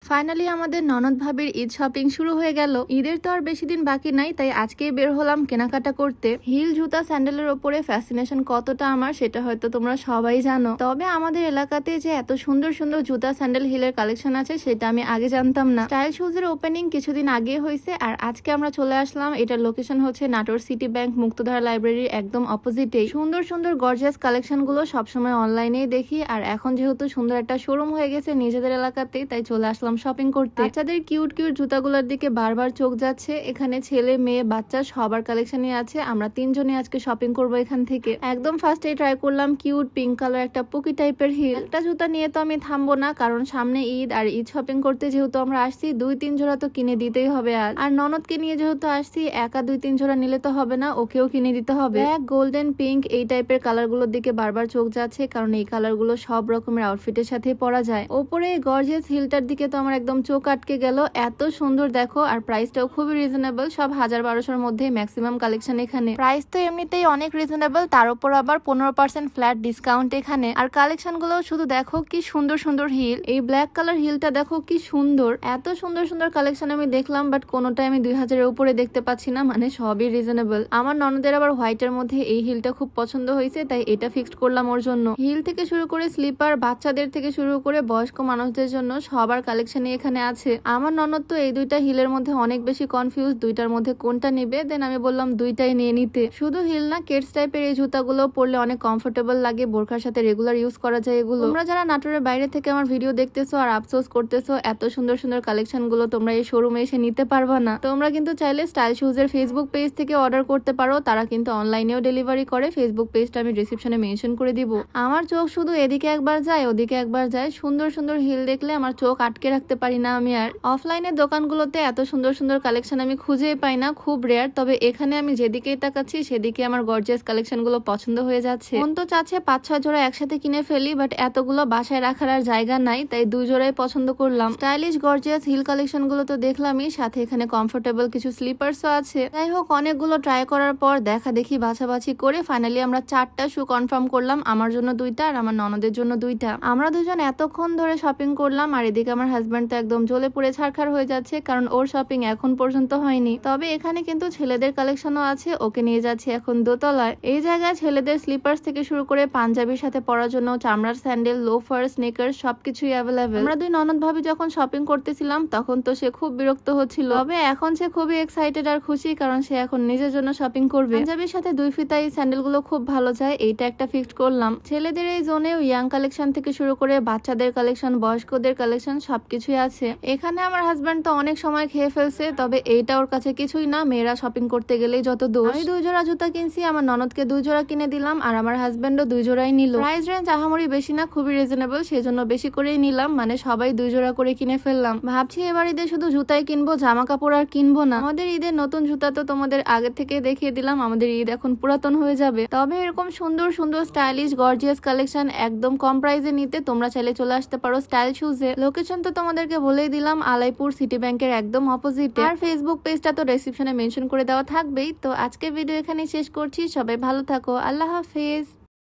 Finally আমাদের ননদ ভাবির ঈদ শপিং শুরু হয়ে গেল। ঈদের তো আর বেশি দিন বাকি নাই, তাই আজকেই বের হলাম কেনাকাটা করতে। হিল, জুতা, স্যান্ডেলের ওপরে ফ্যাসিনেশন কতটা আমার সেটা হয়তো তোমরা সবাই জানো। তবে আমাদের এলাকাতে যে এত সুন্দর সুন্দর জুতা, স্যান্ডেল, হিলের কালেকশন আছে সেটা আমি আগে জানতাম না। স্টাইল শুজের ওপেনিং কিছুদিন আগে হয়েছে, আর আজকে আমরা চলে আসলাম। এটার লোকেশন হচ্ছে নাটোর সিটি ব্যাংক মুক্তধারা লাইব্রেরির একদম অপোজিটে। সুন্দর সুন্দর গর্জিয়াস কালেকশন গুলো সবসময় অনলাইনেই দেখি, আর এখন যেহেতু সুন্দর একটা শোরুম হয়ে গেছে নিজেদের এলাকাতেই, তাই চলে আসলাম শপিং করতে। বাচ্চাদের কিউট কিউট জুতাগুলোর দিকে বারবার চোখ যাচ্ছে। এখানে ছেলে, মেয়ে, বাচ্চা সবার কালেকশনই আছে। আমরা তিনজনই আজকে শপিং করব এখান থেকে। একদম ফার্স্টে ট্রাই করলাম কিউট পিঙ্ক কালার একটা পুকি টাইপের হিল। একটা জুতা নিয়ে তো আমি থামবো না, কারণ সামনে ঈদ, আর ঈদ শপিং করতে যেহেতু আমরা আসছি 2-3 জোড়া তো কিনে দিতেই হবে। আর ননদকে নিয়ে যেহেতু আসছি, একা 2-3 জোড়া নিলে তো হবে না, ওকেও কিনে দিতে হবে। ব্ল্যাক, গোল্ডেন, পিঙ্ক এই টাইপের কালার গুলোর দিকে বারবার চোখ যাচ্ছে, কারণ এই কালার গুলো সব রকমের আউটফিটের সাথে পরা যায়। ওপরে গর্জিয়াস হিলটার দিকে তো আমার একদম চোখ আটকে গেল। এত সুন্দর দেখো, আর প্রাইসটাও খুবই রিজনেবল। সব 1000-1200 মধ্যে ম্যাক্সিমাম কালেকশন এখানে। প্রাইস তো এমনিতেই অনেক রিজনেবল, তার উপর আবার 15% ফ্ল্যাট ডিসকাউন্ট এখানে। আর কালেকশন গুলো শুধু দেখো কি সুন্দর সুন্দর হিল। এই ব্ল্যাক কালার হিলটা দেখো কি সুন্দর। এত সুন্দর সুন্দর কালেকশন আমি দেখলাম, বাট কোনোটাই আমি 2000-এর উপরে দেখতে পাচ্ছি না, মানে সবই রিজনেবল। আমার ননদের আবার হোয়াইটের মধ্যে এই হিলটা খুব পছন্দ হয়েছে, তাই এটা ফিক্সড করলাম ওর জন্য। হিল থেকে শুরু করে স্লিপার, বাচ্চাদের থেকে শুরু করে বয়স্ক মানুষদের জন্য সবার কালেকশনই এখানে আছে। আমার ননদ তো এই দুইটা হিলের মধ্যে অনেক বেশি কনফিউজ, দুইটার মধ্যে কোনটা নিবে। দেন আমি বললাম দুইটাই নিয়ে নিতে। শুধু হিল না, কিডস টাইপের এই জুতাগুলো পরলে অনেক কমফোর্টেবল লাগে, বোরখার সাথে রেগুলার ইউজ করা যায় এগুলো। তোমরা যারা নাটোরের বাইরে থেকে আমার ভিডিও দেখতেছো আর আফসোস করতেছো এত সুন্দর সুন্দর কালেকশন গুলো তোমরা এই শোরুমে এসে নিতে পারবা না, তোমরা কিন্তু চাইলে স্টাইল শুজের ফেসবুক পেজ থেকে অর্ডার করতে পারো। তারা কিন্তু অনলাইনেও ডেলিভারি করে। ফেসবুক পেজটা আমি ডিসক্রিপশনে মেনশন করে দিব। আমার চোখ শুধু এদিকে একবার যায় ওদিকে একবার যায়। সুন্দর সুন্দর হিল দেখলে আমার চোখ আটকে রাখতে পারি না আমি। আর অফলাইনের দোকানগুলোতে এত সুন্দর সুন্দর কালেকশন আমি খুঁজেই পাই না, খুব রেয়ার। তবে এখানে আমি যেদিকেই তাকাচ্ছি সেদিকে আমার গর্জিয়াস কালেকশন গুলো পছন্দ হয়ে যাচ্ছে। মন তো চাচ্ছে 5-6 জোড়া একসাথে কিনে ফেলি, বাট এতগুলো বাসায় রাখার আর জায়গা নাই, তাই 2 জোড়াই পছন্দ করলাম। স্টাইলিশ গর্জিয়াস হিল কালেকশন গুলো তো দেখলামই, সাথে এখানে কমফোর্টেবল কিছু স্লিপার্সও আছে। যাই হোক, অনেকগুলো ট্রাই করার পর দেখা দেখি বাছাবাছি করে ফাইনালি আমরা 4টা শু কনফার্ম করলাম। আমার জন্য 2টা আর আমার ননদের জন্য 2টা। আমরা দুজন এতক্ষণ ধরে শপিং করলাম, আর এদিকে আমার হাজব্যান্ড তো একদম জ্বলে পুড়ে ছারখার হয়ে যাচ্ছে, কারণ ওর শপিং এখন পর্যন্ত হয়নি। তবে এখানে কিন্তু ছেলেদের কালেকশনও আছে, ওকে নিয়ে যাচ্ছে এখন দোতলায়। এই জায়গায় ছেলেদের স্লিপার্স থেকে শুরু করে পাঞ্জাবির সাথে পরার জন্য চামড়ার স্যান্ডেল, লোফার, স্নেকার সবকিছুই অ্যাভেলেবেল। আমরা 2 ননদ ভাবি যখন শপিং করতেছিলাম তখন তো সে খুব বিরক্ত হচ্ছিল, তবে এখন সে খুবই এক্সাইটেড আর খুশি, কারণ সে এখন নিজের জন্য শপিং করবে। পাঞ্জাবির সাথে 2 ফিতা এই স্যান্ডেল গুলো খুব ভালো যায়, এইটা একটা ফিক্সড করলাম। ছেলেদের এই জোনেও ইয়াং কালেকশন থেকে শুরু করে বাচ্চাদের কালেকশন, বয়স্কদের কালেকশন সবকিছুই আছে। এখানে আমার হাজব্যান্ড তো অনেক সময় খেয়ে ফেলছে, তবে এইটা ওর কাছে কিছুই না। মেয়েরা শপিং করতে গেলেই যত দোষ। আমি 2 জোড়া জুতা কিনছি, আমার ননদকে 2 জোড়া কিনে দিলাম, আর আমার হাজব্যান্ডও 2 জোড়াই নিল। প্রাইস রেঞ্জ আহামরি বেশি না, খুবই রিজনেবল, সেজন্য বেশি করেই নিলাম। মানে সবাই 2 জোড়া করে কিনে ফেললাম। ভাবছি এবার ঈদে শুধু জুতাই কিনবো, জামা কাপড় আর কিনবো না। আমাদের ঈদের নতুন জুতা তো তোমাদের আগে থেকে দেখিয়ে দিলাম, আমাদের ঈদ এখন পুরাতন হয়ে যাবে। তবে এরকম সুন্দর সুন্দর স্টাইলিশ গর্জিয়াস কালেকশন একদম কম প্রাইসে নিতে তোমরা চাইলে চলে আসতে পারো স্টাইল শুজে। লোকেশন তো তোমাদেরকে বলেই দিলাম, আলাইপুর সিটি ব্যাংকের একদম অপোজিটে। আর ফেসবুক পেজটা তো ডেসক্রিপশনে মেনশন করে দেওয়া থাকবেই। তো আজকে ভিডিও এখানে শেষ করছি। সবাই ভালো থাকো, আল্লাহ হাফেজ।